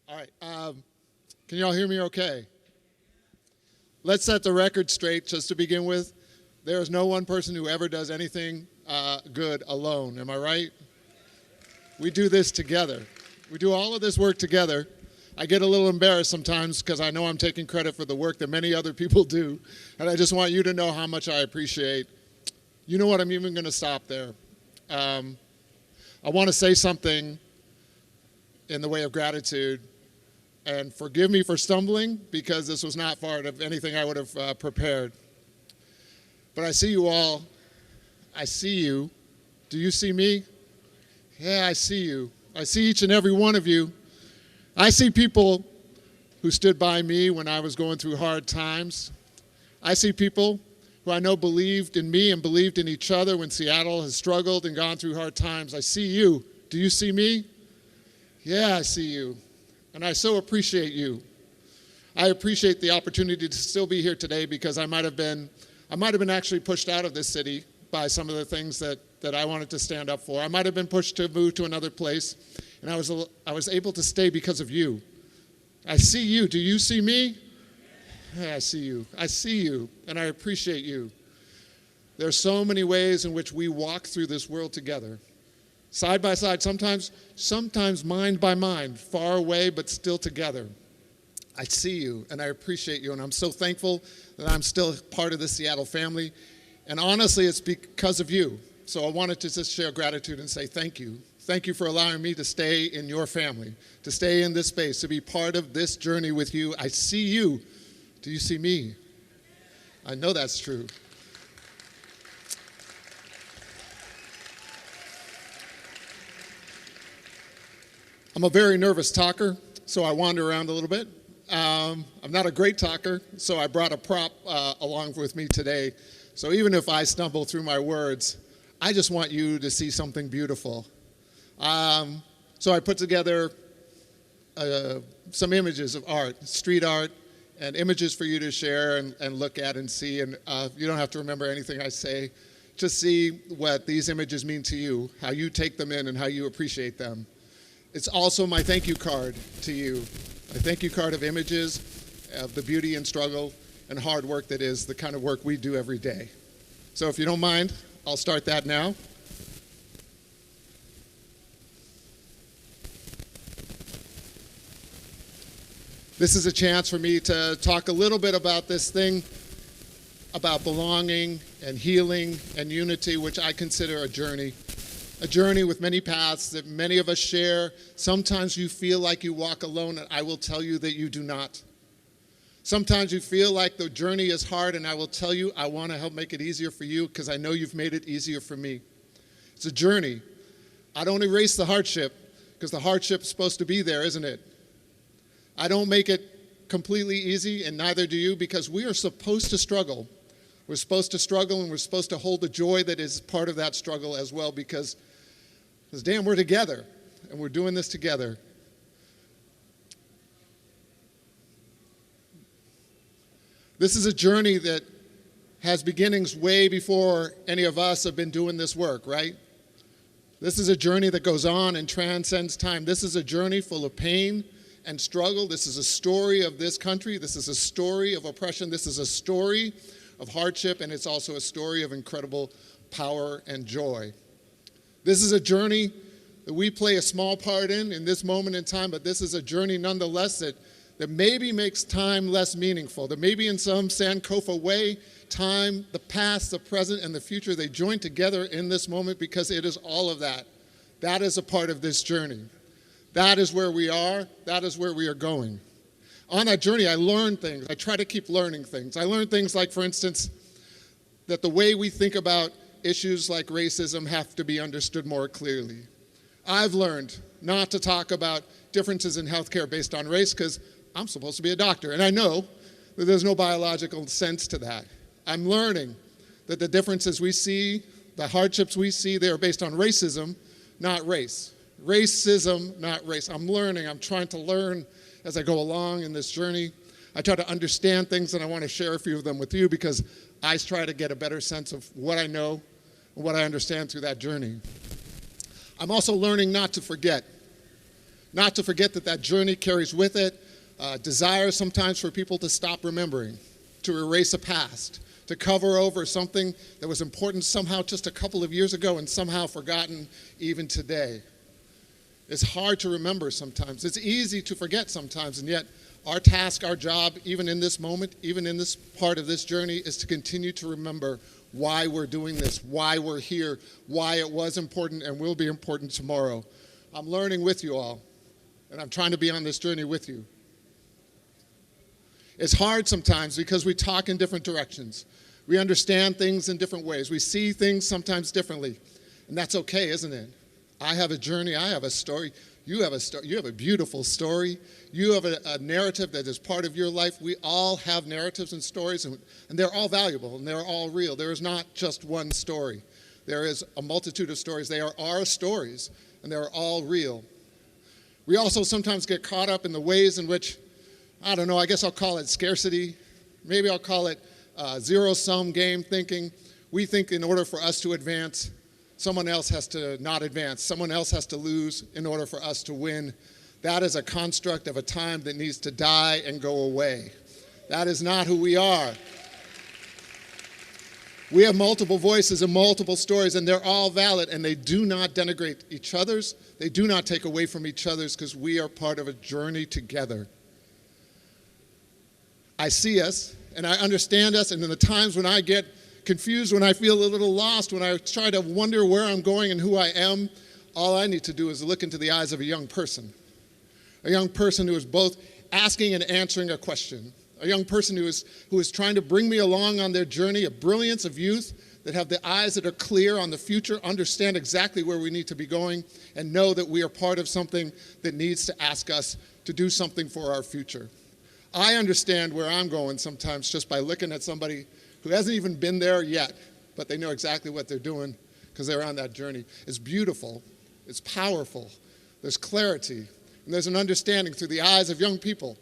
All right. Can y'all hear me okay? Let's set the record straight just to begin with. There is no one person who ever does anything good alone. Am I right? We do this together. We do all of this work together. I get a little embarrassed sometimes because I know I'm taking credit for the work that many other people do. And I just want you to know how much I appreciate. You know what? I'm even going to stop there. I want to say something in the way of gratitude. And forgive me for stumbling because this was not part of anything I would have prepared. But I see you all. I see you. Do you see me? Yeah, I see you. I see each and every one of you. I see people who stood by me when I was going through hard times. I see people who I know believed in me and believed in each other when Seattle has struggled and gone through hard times. I see you. Do you see me? Yeah, I see you. And I so appreciate you. I appreciate the opportunity to still be here today because I might have been actually pushed out of this city by some of the things that I wanted to stand up for. I might have been pushed to move to another place, and I was able to stay because of you. I see you. Do you see me? Yeah, I see you. I see you, and I appreciate you. There are so many ways in which we walk through this world together. Side by side, sometimes mind by mind, far away but still together. I see you and I appreciate you, and I'm so thankful that I'm still part of the Seattle family. And honestly, it's because of you. So I wanted to just share gratitude and say thank you. Thank you for allowing me to stay in your family, to stay in this space, to be part of this journey with you. I see you. Do you see me? I know that's true. I'm a very nervous talker, so I wander around a little bit. I'm not a great talker, so I brought a prop along with me today. So even if I stumble through my words, I just want you to see something beautiful. So I put together some images of art, street art, and images for you to share and look at and see. And you don't have to remember anything I say. Just see what these images mean to you, how you take them in and how you appreciate them. It's also my thank you card to you, a thank you card of images of the beauty and struggle and hard work that is the kind of work we do every day. So if you don't mind, I'll start that now. This is a chance for me to talk a little bit about this thing, about belonging and healing and unity, which I consider a journey with many paths that many of us share. Sometimes you feel like you walk alone, and I will tell you that you do not. Sometimes you feel like the journey is hard, and I will tell you I want to help make it easier for you because I know you've made it easier for me. It's a journey. I don't erase the hardship because the hardship's supposed to be there, isn't it? I don't make it completely easy, and neither do you, because we are supposed to struggle. We're supposed to struggle, and we're supposed to hold the joy that is part of that struggle as well, because damn, we're together, and we're doing this together. This is a journey that has beginnings way before any of us have been doing this work, right? This is a journey that goes on and transcends time. This is a journey full of pain and struggle. This is a story of this country. This is a story of oppression. This is a story of hardship, and it's also a story of incredible power and joy. This is a journey that we play a small part in this moment in time, but this is a journey nonetheless that maybe makes time less meaningful, that maybe in some Sankofa way, time, the past, the present, and the future, they join together in this moment because it is all of that. That is a part of this journey. That is where we are. That is where we are going. On that journey, I learned things. I try to keep learning things. I learned things like, for instance, that the way we think about issues like racism have to be understood more clearly. I've learned not to talk about differences in healthcare based on race because I'm supposed to be a doctor, and I know that there's no biological sense to that. I'm learning that the differences we see, the hardships we see, they are based on racism, not race. Racism, not race. I'm learning. I'm trying to learn as I go along in this journey. I try to understand things, and I want to share a few of them with you because I try to get a better sense of what I know and what I understand through that journey. I'm also learning not to forget. Not to forget that that journey carries with it desire sometimes for people to stop remembering, to erase a past, to cover over something that was important somehow just a couple of years ago and somehow forgotten even today. It's hard to remember sometimes. It's easy to forget sometimes, and yet our task, our job, even in this moment, even in this part of this journey, is to continue to remember why we're doing this, why we're here, why it was important and will be important tomorrow. I'm learning with you all, and I'm trying to be on this journey with you. It's hard sometimes because we talk in different directions. We understand things in different ways. We see things sometimes differently, and that's okay, isn't it? I have a journey, I have a story, you have a story, you have a beautiful story, you have a narrative that is part of your life. We all have narratives and stories, and they're all valuable, and they're all real. There is not just one story. There is a multitude of stories. They are our stories, and they're all real. We also sometimes get caught up in the ways in which, I don't know, I guess I'll call it scarcity. Maybe I'll call it zero-sum game thinking. We think in order for us to advance, someone else has to not advance. Someone else has to lose in order for us to win. That is a construct of a time that needs to die and go away. That is not who we are. We have multiple voices and multiple stories, and they're all valid, and they do not denigrate each other's. They do not take away from each other's, because we are part of a journey together. I see us, and I understand us, and in the times when I get confused, when I feel a little lost, when I try to wonder where I'm going and who I am, all I need to do is look into the eyes of a young person who is both asking and answering a question, a young person who is trying to bring me along on their journey of brilliance of youth, that have the eyes that are clear on the future, understand exactly where we need to be going, and know that we are part of something that needs to ask us to do something for our future. I understand where I'm going sometimes just by looking at somebody who hasn't even been there yet, but they know exactly what they're doing because they're on that journey. It's beautiful. It's powerful. There's clarity. And there's an understanding through the eyes of young people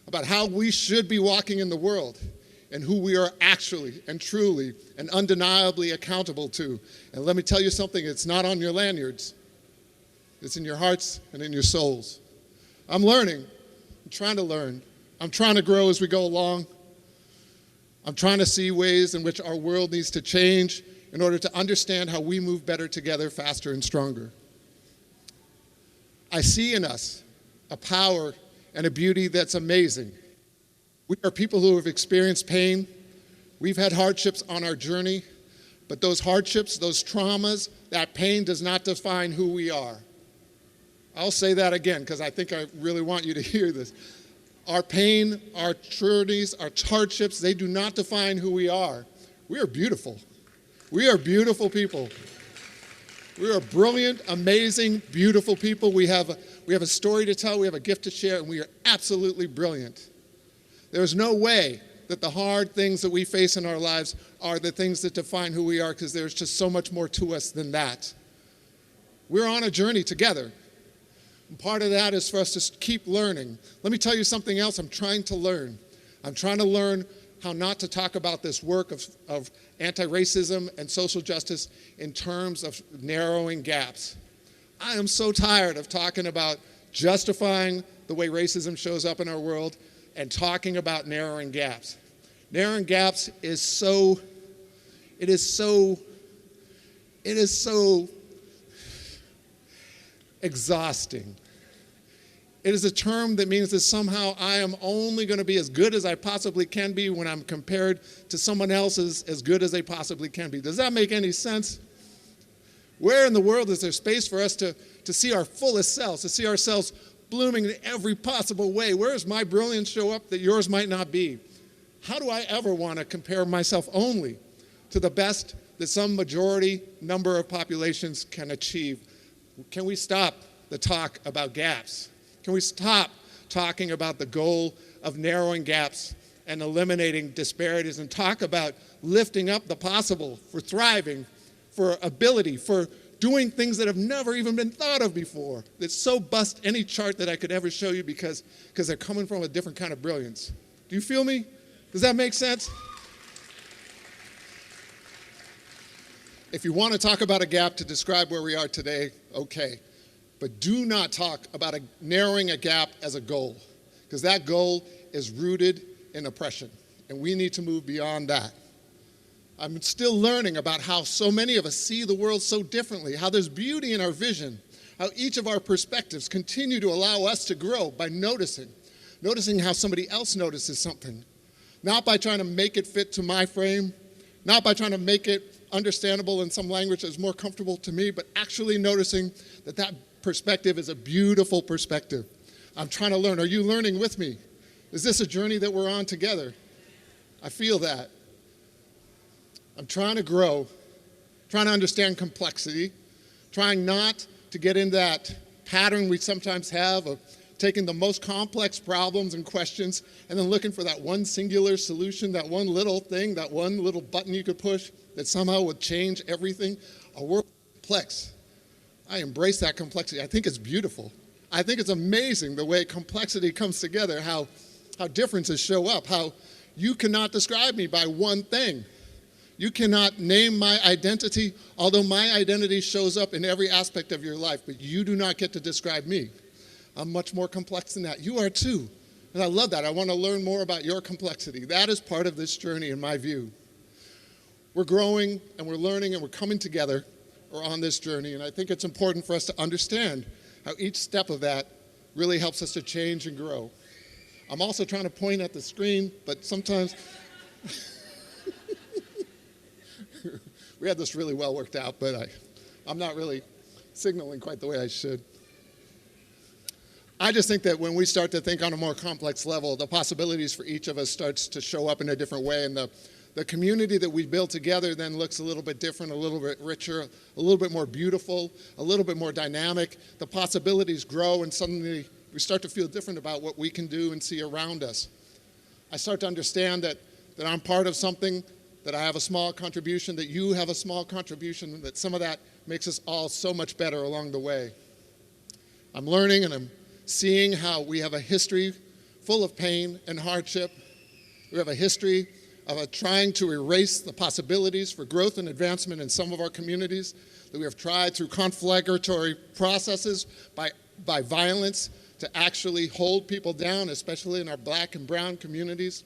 about how we should be walking in the world and who we are actually and truly and undeniably accountable to. And let me tell you something, it's not on your lanyards. It's in your hearts and in your souls. I'm learning. I'm trying to learn. I'm trying to grow as we go along. I'm trying to see ways in which our world needs to change in order to understand how we move better together, faster and stronger. I see in us a power and a beauty that's amazing. We are people who have experienced pain. We've had hardships on our journey, but those hardships, those traumas, that pain does not define who we are. I'll say that again because I think I really want you to hear this. Our pain, our journeys, our hardships, they do not define who we are. We are beautiful. We are beautiful people. We are brilliant, amazing, beautiful people. We have a story to tell, we have a gift to share, and we are absolutely brilliant. There's no way that the hard things that we face in our lives are the things that define who we are, because there's just so much more to us than that. We're on a journey together. And part of that is for us to keep learning. Let me tell you something else I'm trying to learn. I'm trying to learn how not to talk about this work of anti-racism and social justice in terms of narrowing gaps. I am so tired of talking about justifying the way racism shows up in our world and talking about narrowing gaps. Narrowing gaps is so exhausting. It is a term that means that somehow I am only going to be as good as I possibly can be when I'm compared to someone else's as good as they possibly can be. Does that make any sense? Where in the world is there space for us to see our fullest selves, to see ourselves blooming in every possible way? Where does my brilliance show up that yours might not be? How do I ever want to compare myself only to the best that some majority number of populations can achieve? Can we stop the talk about gaps? Can we stop talking about the goal of narrowing gaps and eliminating disparities and talk about lifting up the possible, for thriving, for ability, for doing things that have never even been thought of before, that so bust any chart that I could ever show you because they're coming from a different kind of brilliance. Do you feel me? Does that make sense? If you want to talk about a gap to describe where we are today, okay. but do not talk about narrowing a gap as a goal, because that goal is rooted in oppression, and we need to move beyond that. I'm still learning about how so many of us see the world so differently, how there's beauty in our vision, how each of our perspectives continue to allow us to grow by noticing how somebody else notices something, not by trying to make it fit to my frame, not by trying to make it understandable in some language that's more comfortable to me, but actually noticing that that perspective is a beautiful perspective. I'm trying to learn. Are you learning with me? Is this a journey that we're on together? I feel that. I'm trying to grow, trying to understand complexity, trying not to get in that pattern we sometimes have of taking the most complex problems and questions and then looking for that one singular solution, that one little thing, that one little button you could push that somehow would change everything. Our world is complex. I embrace that complexity. I think it's beautiful. I think it's amazing the way complexity comes together, how differences show up, how you cannot describe me by one thing. You cannot name my identity, although my identity shows up in every aspect of your life, but you do not get to describe me. I'm much more complex than that. You are too. And I love that. I want to learn more about your complexity. That is part of this journey in my view. We're growing and we're learning and we're coming together on this journey, and I think it's important for us to understand how each step of that really helps us to change and grow. I'm also trying to point at the screen, but sometimes we had this really well worked out, but I'm not really signaling quite the way I should. I just think that when we start to think on a more complex level, the possibilities for each of us starts to show up in a different way, and the community that we build together then looks a little bit different, a little bit richer, a little bit more beautiful, a little bit more dynamic. The possibilities grow, and suddenly we start to feel different about what we can do and see around us. I start to understand that I'm part of something, that I have a small contribution, that you have a small contribution, and that some of that makes us all so much better along the way. I'm learning and I'm seeing how we have a history full of pain and hardship. We have a history of trying to erase the possibilities for growth and advancement in some of our communities, that we have tried through conflagratory processes by violence to actually hold people down, especially in our black and brown communities,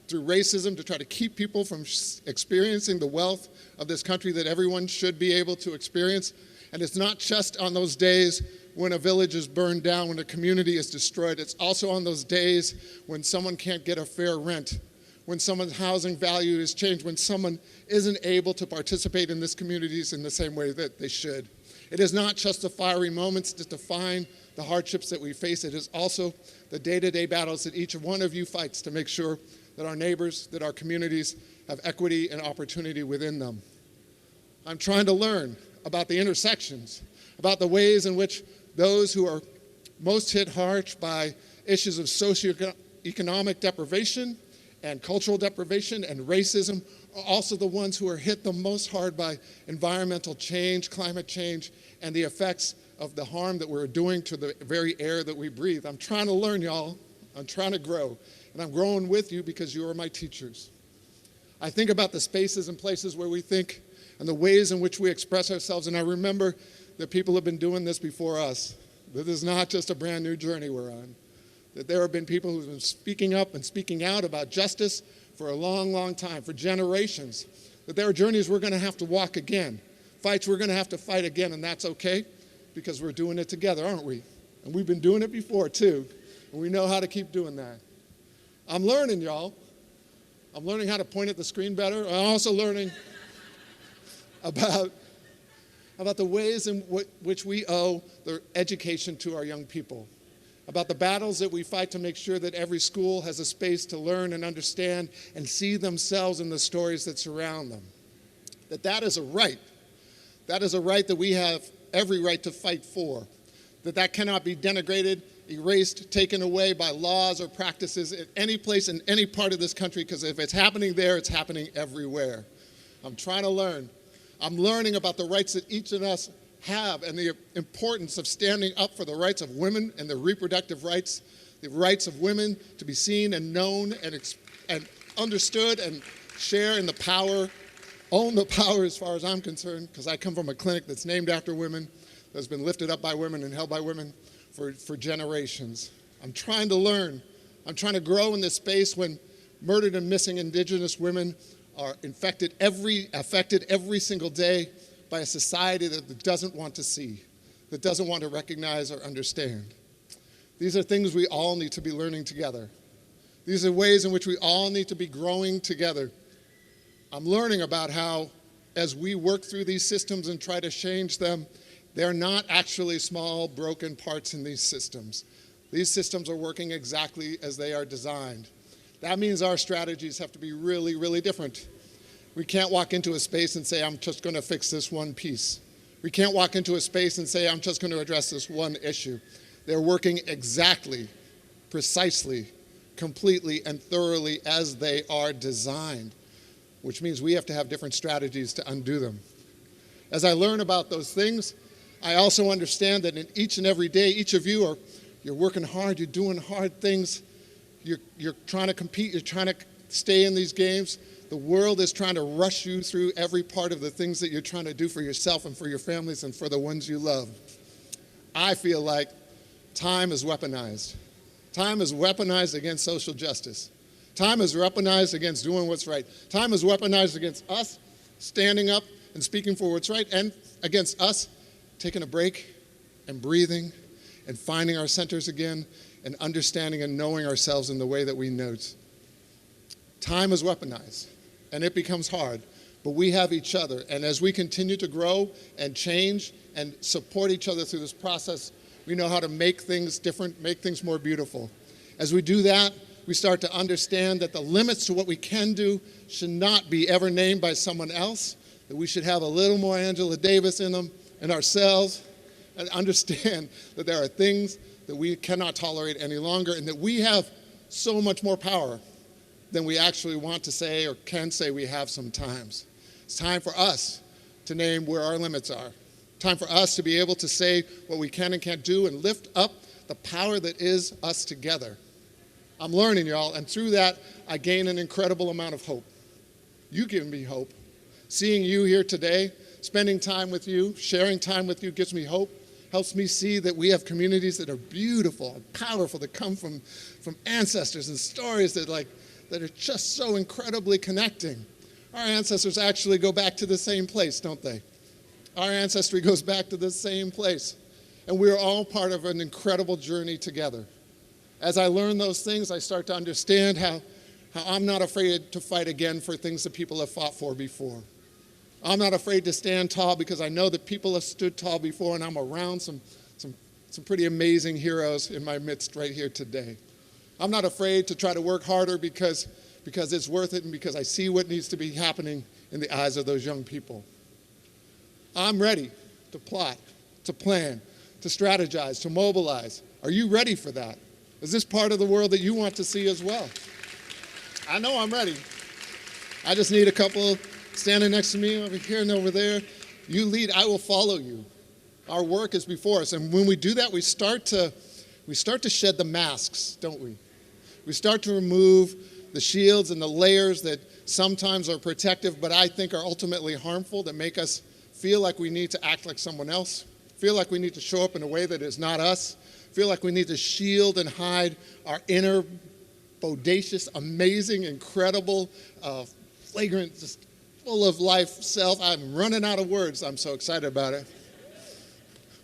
through racism to try to keep people from experiencing the wealth of this country that everyone should be able to experience. And it's not just on those days when a village is burned down, when a community is destroyed. It's also on those days when someone can't get a fair rent, when someone's housing value is changed, when someone isn't able to participate in this communities in the same way that they should. It is not just the fiery moments that define the hardships that we face. It is also the day-to-day battles that each one of you fights to make sure that our neighbors, that our communities have equity and opportunity within them. I'm trying to learn about the intersections, about the ways in which those who are most hit hard by issues of socioeconomic deprivation and cultural deprivation and racism are also the ones who are hit the most hard by environmental change, climate change, and the effects of the harm that we're doing to the very air that we breathe. I'm trying to learn, y'all. I'm trying to grow. And I'm growing with you because you are my teachers. I think about the spaces and places where we think and the ways in which we express ourselves, and I remember that people have been doing this before us, that this is not just a brand new journey we're on, that there have been people who've been speaking up and speaking out about justice for a long, long time, for generations, that there are journeys we're going to have to walk again, fights we're going to have to fight again, and that's okay because we're doing it together, aren't we? And we've been doing it before too, and we know how to keep doing that. I'm learning, y'all. I'm learning how to point at the screen better. I'm also learning about the ways in which we owe the education to our young people, about the battles that we fight to make sure that every school has a space to learn and understand and see themselves in the stories that surround them. That is a right. That is a right that we have every right to fight for. That cannot be denigrated, erased, taken away by laws or practices at any place in any part of this country, because if it's happening there, it's happening everywhere. I'm trying to learn. I'm learning about the rights that each of us have and the importance of standing up for the rights of women and the reproductive rights, the rights of women to be seen and known and understood and share in the power, own the power as far as I'm concerned, because I come from a clinic that's named after women, that's been lifted up by women and held by women for generations. I'm trying to learn. I'm trying to grow in this space when murdered and missing Indigenous women are affected every single day by a society that doesn't want to see, that doesn't want to recognize or understand. These are things we all need to be learning together. These are ways in which we all need to be growing together. I'm learning about how, as we work through these systems and try to change them, they're not actually small, broken parts in these systems. These systems are working exactly as they are designed. That means our strategies have to be really, really different. We can't walk into a space and say, I'm just going to fix this one piece. We can't walk into a space and say, I'm just going to address this one issue. They're working exactly, precisely, completely, and thoroughly as they are designed, which means we have to have different strategies to undo them. As I learn about those things, I also understand that in each and every day, each of you you're working hard, you're doing hard things, you're trying to compete, you're trying to stay in these games. The world is trying to rush you through every part of the things that you're trying to do for yourself and for your families and for the ones you love. I feel like time is weaponized. Time is weaponized against social justice. Time is weaponized against doing what's right. Time is weaponized against us standing up and speaking for what's right, and against us taking a break and breathing and finding our centers again and understanding and knowing ourselves in the way that we know. Time is weaponized, and it becomes hard, but we have each other. And as we continue to grow and change and support each other through this process, we know how to make things different, make things more beautiful. As we do that, we start to understand that the limits to what we can do should not be ever named by someone else, that we should have a little more Angela Davis in them and ourselves, and understand that there are things that we cannot tolerate any longer, and that we have so much more power than we actually want to say or can say we have sometimes. It's time for us to name where our limits are. Time for us to be able to say what we can and can't do and lift up the power that is us together. I'm learning, y'all, and through that, I gain an incredible amount of hope. You give me hope. Seeing you here today, spending time with you, sharing time with you gives me hope, helps me see that we have communities that are beautiful and powerful, that come from ancestors and stories that are just so incredibly connecting. Our ancestors actually go back to the same place, don't they? Our ancestry goes back to the same place. And we're all part of an incredible journey together. As I learn those things, I start to understand how I'm not afraid to fight again for things that people have fought for before. I'm not afraid to stand tall because I know that people have stood tall before, and I'm around some pretty amazing heroes in my midst right here today. I'm not afraid to try to work harder because it's worth it and because I see what needs to be happening in the eyes of those young people. I'm ready to plot, to plan, to strategize, to mobilize. Are you ready for that? Is this part of the world that you want to see as well? I know I'm ready. I just need a couple standing next to me over here and over there. You lead, I will follow you. Our work is before us, and when we do that, we start to shed the masks, don't we? We start to remove the shields and the layers that sometimes are protective, but I think are ultimately harmful, that make us feel like we need to act like someone else, feel like we need to show up in a way that is not us, feel like we need to shield and hide our inner, bodacious, amazing, incredible, flagrant, just full of life self. I'm running out of words. I'm so excited about it.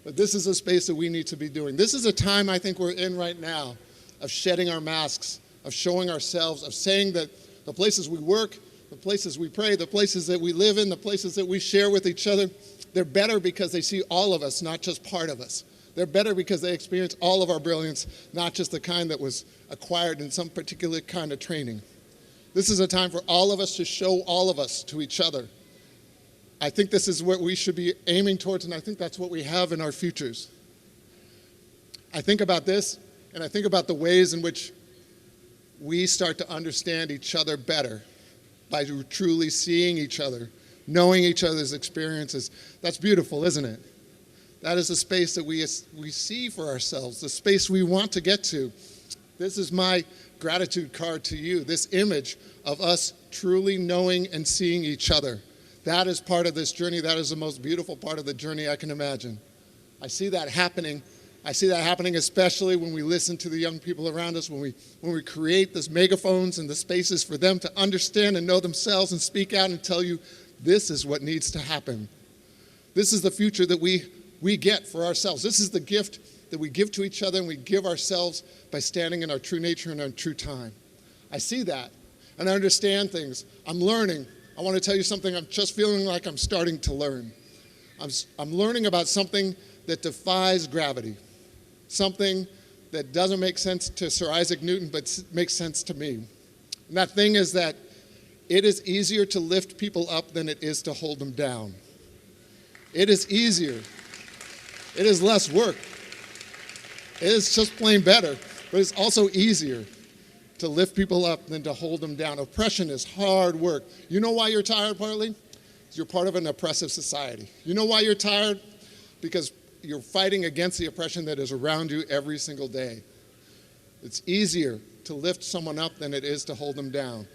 But this is a space that we need to be doing. This is a time I think we're in right now of shedding our masks, of showing ourselves, of saying that the places we work, the places we pray, the places that we live in, the places that we share with each other, they're better because they see all of us, not just part of us. They're better because they experience all of our brilliance, not just the kind that was acquired in some particular kind of training. This is a time for all of us to show all of us to each other. I think this is what we should be aiming towards, and I think that's what we have in our futures. I think about this, and I think about the ways in which we start to understand each other better by truly seeing each other, knowing each other's experiences. That's beautiful, isn't it? That is the space that we see for ourselves, the space we want to get to. This is my gratitude card to you, this image of us truly knowing and seeing each other. That is part of this journey. That is the most beautiful part of the journey I can imagine. I see that happening. I see that happening especially when we listen to the young people around us, when we create these megaphones and the spaces for them to understand and know themselves and speak out and tell you, this is what needs to happen. This is the future that we get for ourselves. This is the gift that we give to each other and we give ourselves by standing in our true nature and our true time. I see that, and I understand things. I'm learning. I want to tell you something. I'm just feeling like I'm starting to learn. I'm learning about something that defies gravity, something that doesn't make sense to Sir Isaac Newton, but makes sense to me. And that thing is that it is easier to lift people up than it is to hold them down. It is easier. It is less work. It is just plain better, but it's also easier to lift people up than to hold them down. Oppression is hard work. You know why you're tired partly? Because you're part of an oppressive society. You know why you're tired? Because you're fighting against the oppression that is around you every single day. It's easier to lift someone up than it is to hold them down.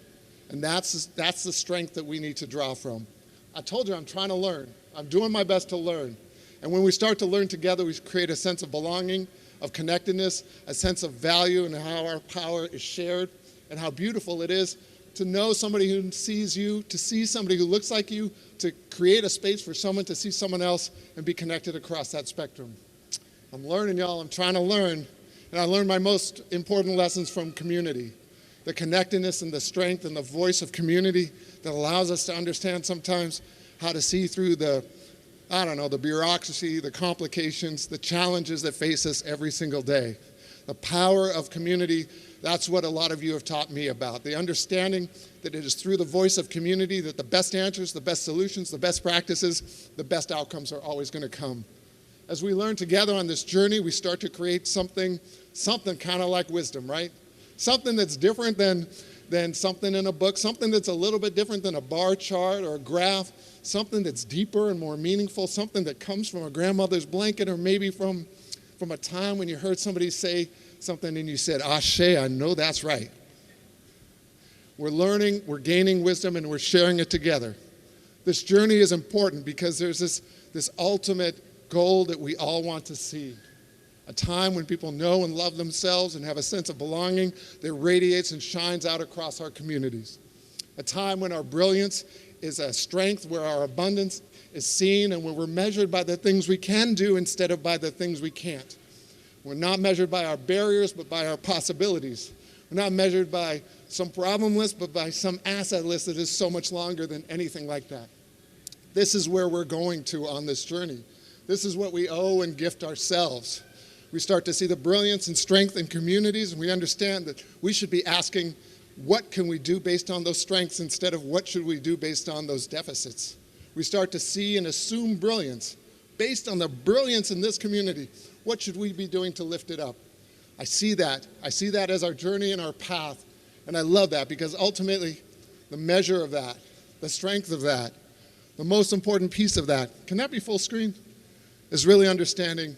And that's the strength that we need to draw from. I told you I'm trying to learn. I'm doing my best to learn. And when we start to learn together, we create a sense of belonging, of connectedness, a sense of value and how our power is shared, and how beautiful it is to know somebody who sees you, to see somebody who looks like you, to create a space for someone to see someone else and be connected across that spectrum. I'm learning, y'all. I'm trying to learn. And I learned my most important lessons from community. The connectedness and the strength and the voice of community that allows us to understand sometimes how to see through the bureaucracy, the complications, the challenges that face us every single day. The power of community, that's what a lot of you have taught me about. The understanding that it is through the voice of community that the best answers, the best solutions, the best practices, the best outcomes are always going to come. As we learn together on this journey, we start to create something kind of like wisdom, right? Something that's different than something in a book, something that's a little bit different than a bar chart or a graph, something that's deeper and more meaningful, something that comes from a grandmother's blanket or maybe from a time when you heard somebody say something and you said, Ashe, I know that's right. We're learning, we're gaining wisdom, and we're sharing it together. This journey is important because there's this ultimate goal that we all want to see. A time when people know and love themselves and have a sense of belonging that radiates and shines out across our communities. A time when our brilliance is a strength, where our abundance is seen, and where we're measured by the things we can do instead of by the things we can't. We're not measured by our barriers, but by our possibilities. We're not measured by some problem list, but by some asset list that is so much longer than anything like that. This is where we're going to on this journey. This is what we owe and gift ourselves. We start to see the brilliance and strength in communities, and we understand that we should be asking, what can we do based on those strengths instead of what should we do based on those deficits? We start to see and assume brilliance. Based on the brilliance in this community, what should we be doing to lift it up? I see that. I see that as our journey and our path, and I love that because ultimately the measure of that, the strength of that, the most important piece of that, can that be full screen? Is really understanding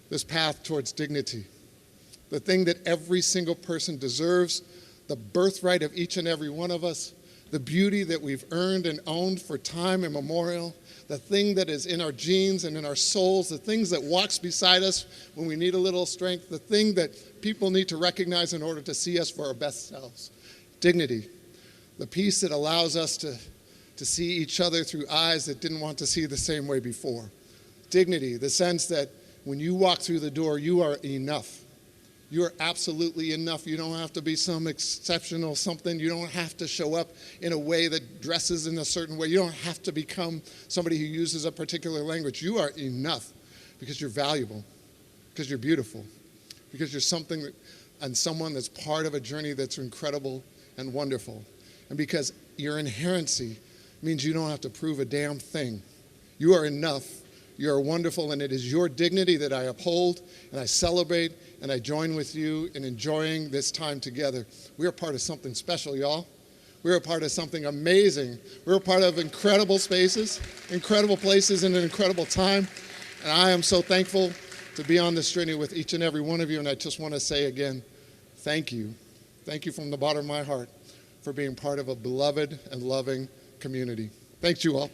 this path towards dignity. The thing that every single person deserves, the birthright of each and every one of us, the beauty that we've earned and owned for time immemorial, the thing that is in our genes and in our souls, the things that walks beside us when we need a little strength, the thing that people need to recognize in order to see us for our best selves. Dignity, the piece that allows us to see each other through eyes that didn't want to see the same way before. Dignity, the sense that when you walk through the door, you are enough. You are absolutely enough. You don't have to be some exceptional something. You don't have to show up in a way that dresses in a certain way. You don't have to become somebody who uses a particular language. You are enough because you're valuable, because you're beautiful, because you're something and someone that's part of a journey that's incredible and wonderful. And because your inherency means you don't have to prove a damn thing. You are enough. You are wonderful, and it is your dignity that I uphold and I celebrate, and I join with you in enjoying this time together. We are part of something special, y'all. We're a part of something amazing. We're a part of incredible spaces, incredible places, and an incredible time. And I am so thankful to be on this journey with each and every one of you, and I just want to say again, thank you. Thank you from the bottom of my heart for being part of a beloved and loving community. Thanks you all.